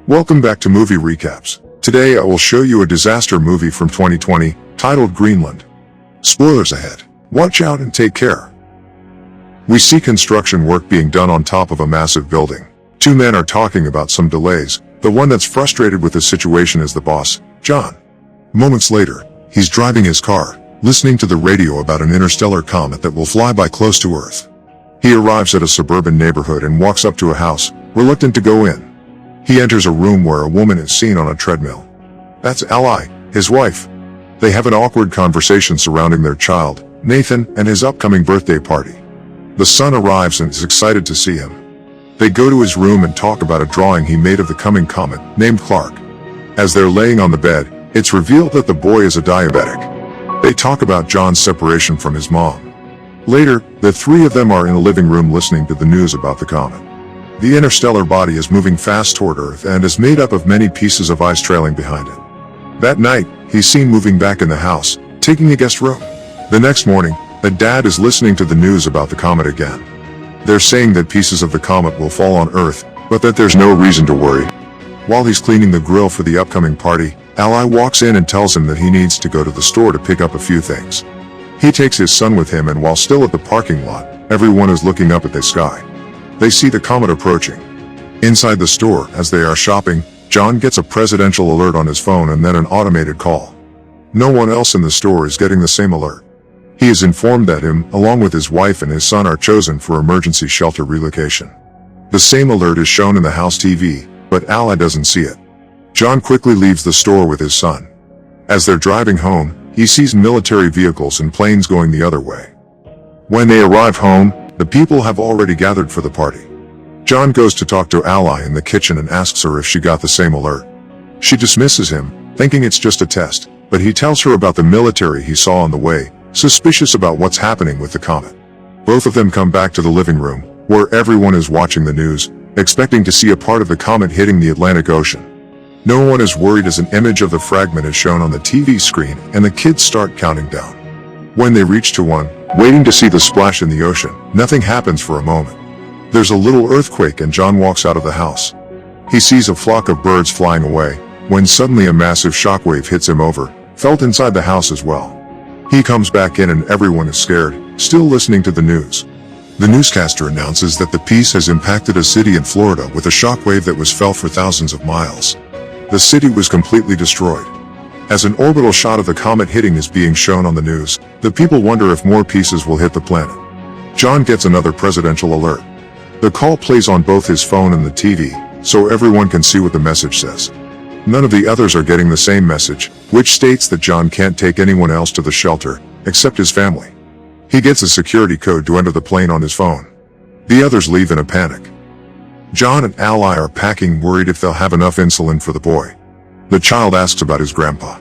Welcome back to Movie Recaps. Today I will show you a disaster movie from 2020, titled Greenland. Spoilers ahead. Watch out and take care. We see construction work being done on top of a massive building. Two men are talking about some delays. The one that's frustrated with the situation is the boss, John. Moments later, he's driving his car, listening to the radio about an interstellar comet that will fly by close to Earth. He arrives at a suburban neighborhood and walks up to a house, reluctant to go in. He enters a room where a woman is seen on a treadmill. That's Ally, his wife. They have an awkward conversation surrounding their child, Nathan, and his upcoming birthday party. The son arrives and is excited to see him. They go to his room and talk about a drawing he made of the coming comet, named Clark. As they're laying on the bed, it's revealed that the boy is a diabetic. They talk about John's separation from his mom. Later, the three of them are in a living room listening to the news about the comet. The interstellar body is moving fast toward Earth and is made up of many pieces of ice trailing behind it. That night, he's seen moving back in the house, taking a guest room. The next morning, the dad is listening to the news about the comet again. They're saying that pieces of the comet will fall on Earth, but that there's no reason to worry. While he's cleaning the grill for the upcoming party, Ally walks in and tells him that he needs to go to the store to pick up a few things. He takes his son with him, and while still at the parking lot, everyone is looking up at the sky. They see the comet approaching. Inside the store, as they are shopping, John gets a presidential alert on his phone and then an automated call. No one else in the store is getting the same alert. He is informed that him, along with his wife and his son, are chosen for emergency shelter relocation. The same alert is shown in the house TV, but Ally doesn't see it. John quickly leaves the store with his son. As they're driving home, he sees military vehicles and planes going the other way. When they arrive home, the people have already gathered for the party. John goes to talk to Ally in the kitchen and asks her if she got the same alert. She dismisses him, thinking it's just a test, but he tells her about the military he saw on the way, suspicious about what's happening with the comet. Both of them come back to the living room, where everyone is watching the news, expecting to see a part of the comet hitting the Atlantic Ocean. No one is worried as an image of the fragment is shown on the TV screen and the kids start counting down. When they reach to one, waiting to see the splash in the ocean, nothing happens for a moment. There's a little earthquake and John walks out of the house. He sees a flock of birds flying away, when suddenly a massive shockwave hits him over, felt inside the house as well. He comes back in and everyone is scared, still listening to the news. The newscaster announces that the piece has impacted a city in Florida with a shockwave that was felt for thousands of miles. The city was completely destroyed. As an orbital shot of the comet hitting is being shown on the news, the people wonder if more pieces will hit the planet. John gets another presidential alert. The call plays on both his phone and the TV, so everyone can see what the message says. None of the others are getting the same message, which states that John can't take anyone else to the shelter, except his family. He gets a security code to enter the plane on his phone. The others leave in a panic. John and Ally are packing, worried if they'll have enough insulin for the boy. The child asks about his grandpa.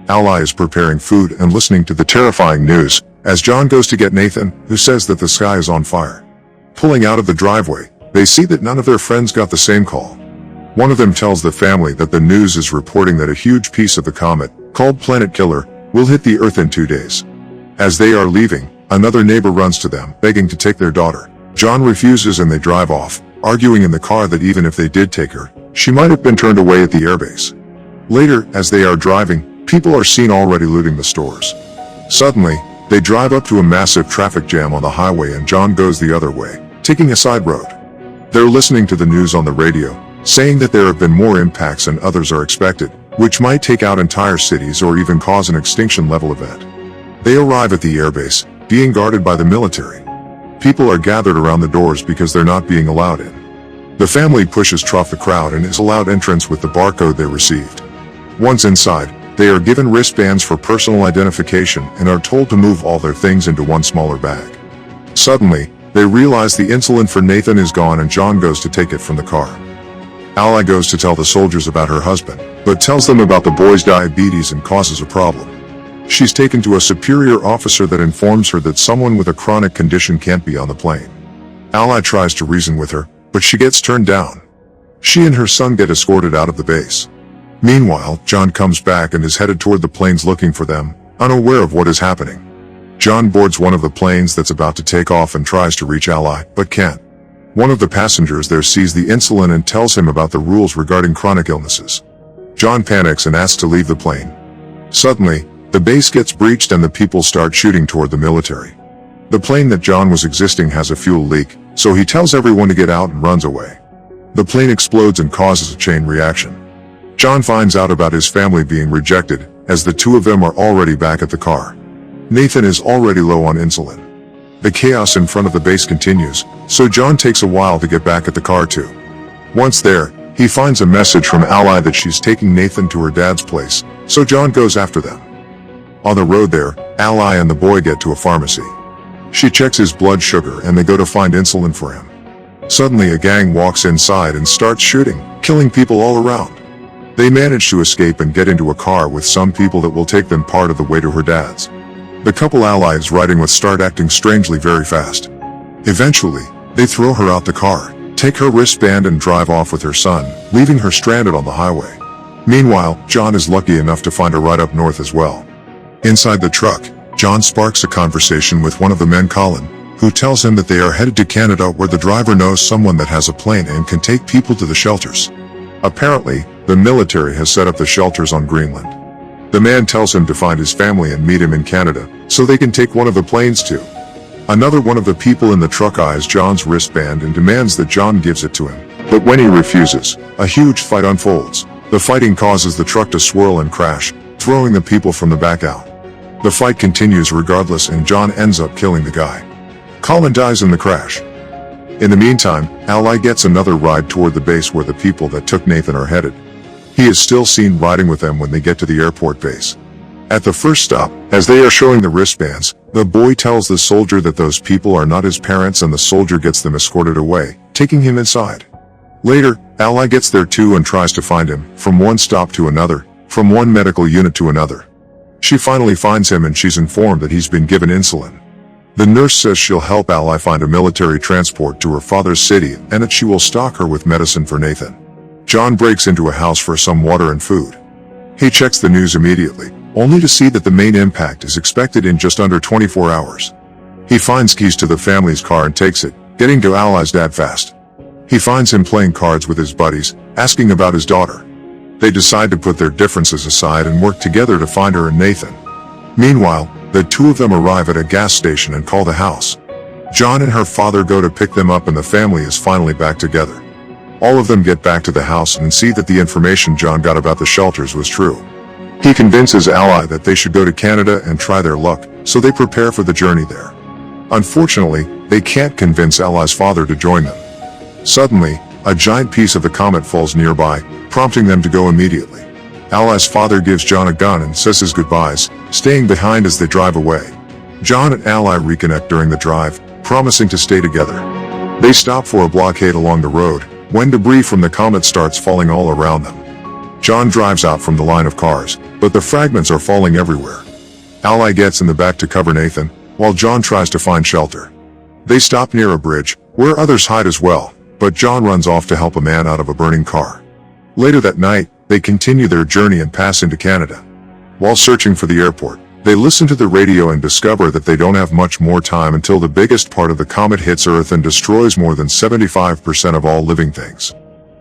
Ally is preparing food and listening to the terrifying news, as John goes to get Nathan, who says that the sky is on fire. Pulling out of the driveway, they see that none of their friends got the same call. One of them tells the family that the news is reporting that a huge piece of the comet, called Planet Killer, will hit the Earth in 2 days. As they are leaving, another neighbor runs to them, begging to take their daughter. John refuses and they drive off, arguing in the car that even if they did take her, she might have been turned away at the airbase. Later, as they are driving, people are seen already looting the stores. Suddenly, they drive up to a massive traffic jam on the highway and John goes the other way, taking a side road. They're listening to the news on the radio, saying that there have been more impacts and others are expected, which might take out entire cities or even cause an extinction-level event. They arrive at the airbase, being guarded by the military. People are gathered around the doors because they're not being allowed in. The family pushes through the crowd and is allowed entrance with the barcode they received. Once inside, they are given wristbands for personal identification and are told to move all their things into one smaller bag. Suddenly, they realize the insulin for Nathan is gone and John goes to take it from the car. Ally goes to tell the soldiers about her husband, but tells them about the boy's diabetes and causes a problem. She's taken to a superior officer that informs her that someone with a chronic condition can't be on the plane. Ally tries to reason with her, but she gets turned down. She and her son get escorted out of the base. Meanwhile, John comes back and is headed toward the planes looking for them, unaware of what is happening. John boards one of the planes that's about to take off and tries to reach Ally, but can't. One of the passengers there sees the insulin and tells him about the rules regarding chronic illnesses. John panics and asks to leave the plane. Suddenly, the base gets breached and the people start shooting toward the military. The plane that John was existing has a fuel leak, so he tells everyone to get out and runs away. The plane explodes and causes a chain reaction. John finds out about his family being rejected, as the two of them are already back at the car. Nathan is already low on insulin. The chaos in front of the base continues, so John takes a while to get back at the car too. Once there, he finds a message from Ally that she's taking Nathan to her dad's place, so John goes after them. On the road there, Ally and the boy get to a pharmacy. She checks his blood sugar and they go to find insulin for him. Suddenly a gang walks inside and starts shooting, killing people all around. They manage to escape and get into a car with some people that will take them part of the way to her dad's. The couple Ally is riding with start acting strangely very fast. Eventually, they throw her out the car, take her wristband and drive off with her son, leaving her stranded on the highway. Meanwhile, John is lucky enough to find a ride up north as well. Inside the truck, John sparks a conversation with one of the men, Colin, who tells him that they are headed to Canada where the driver knows someone that has a plane and can take people to the shelters. Apparently, the military has set up the shelters on Greenland. The man tells him to find his family and meet him in Canada, so they can take one of the planes too. Another one of the people in the truck eyes John's wristband and demands that John gives it to him. But when he refuses, a huge fight unfolds. The fighting causes the truck to swirl and crash, throwing the people from the back out. The fight continues regardless and John ends up killing the guy. Colin dies in the crash. In the meantime, Ally gets another ride toward the base where the people that took Nathan are headed. He is still seen riding with them when they get to the airport base. At the first stop, as they are showing the wristbands, the boy tells the soldier that those people are not his parents and the soldier gets them escorted away, taking him inside. Later, Ally gets there too and tries to find him, from one stop to another, from one medical unit to another. She finally finds him and she's informed that he's been given insulin. The nurse says she'll help Ally find a military transport to her father's city and that she will stock her with medicine for Nathan. John breaks into a house for some water and food. He checks the news immediately, only to see that the main impact is expected in just under 24 hours. He finds keys to the family's car and takes it, getting to Ally's dad fast. He finds him playing cards with his buddies, asking about his daughter. They decide to put their differences aside and work together to find her and Nathan. Meanwhile, the two of them arrive at a gas station and call the house. John and her father go to pick them up and the family is finally back together. All of them get back to the house and see that the information John got about the shelters was true. He convinces Ally that they should go to Canada and try their luck, so they prepare for the journey there. Unfortunately, they can't convince Ally's father to join them. Suddenly, a giant piece of the comet falls nearby, prompting them to go immediately. Ally's father gives John a gun and says his goodbyes, staying behind as they drive away. John and Ally reconnect during the drive, promising to stay together. They stop for a blockade along the road, when debris from the comet starts falling all around them. John drives out from the line of cars, but the fragments are falling everywhere. Ally gets in the back to cover Nathan, while John tries to find shelter. They stop near a bridge, where others hide as well, but John runs off to help a man out of a burning car. Later that night, they continue their journey and pass into Canada. While searching for the airport, they listen to the radio and discover that they don't have much more time until the biggest part of the comet hits Earth and destroys more than 75% of all living things.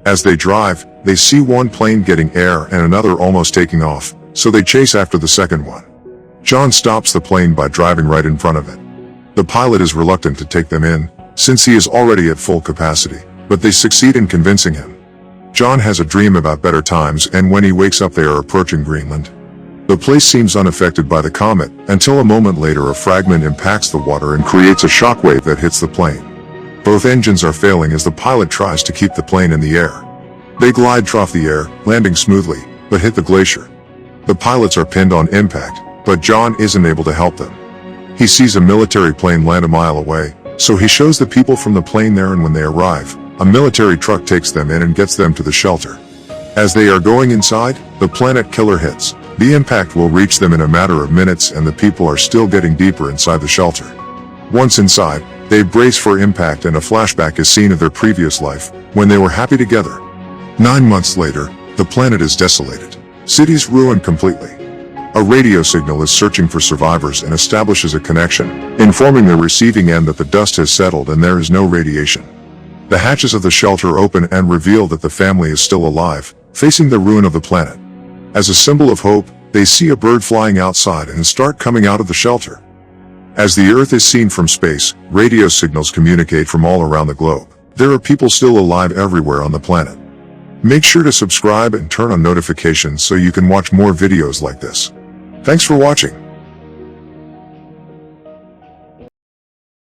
As they drive, they see one plane getting air and another almost taking off, so they chase after the second one. John stops the plane by driving right in front of it. The pilot is reluctant to take them in, since he is already at full capacity, but they succeed in convincing him. John has a dream about better times and when he wakes up they are approaching Greenland. The place seems unaffected by the comet, until a moment later a fragment impacts the water and creates a shockwave that hits the plane. Both engines are failing as the pilot tries to keep the plane in the air. They glide through the air, landing smoothly, but hit the glacier. The pilots are pinned on impact, but John isn't able to help them. He sees a military plane land a mile away, so he shows the people from the plane there and when they arrive, a military truck takes them in and gets them to the shelter. As they are going inside, the planet killer hits. The impact will reach them in a matter of minutes and the people are still getting deeper inside the shelter. Once inside, they brace for impact and a flashback is seen of their previous life, when they were happy together. 9 months later, the planet is desolated. Cities ruined completely. A radio signal is searching for survivors and establishes a connection, informing the receiving end that the dust has settled and there is no radiation. The hatches of the shelter open and reveal that the family is still alive, facing the ruin of the planet. As a symbol of hope, they see a bird flying outside and start coming out of the shelter. As the Earth is seen from space, radio signals communicate from all around the globe. There are people still alive everywhere on the planet. Make sure to subscribe and turn on notifications so you can watch more videos like this. Thanks for watching.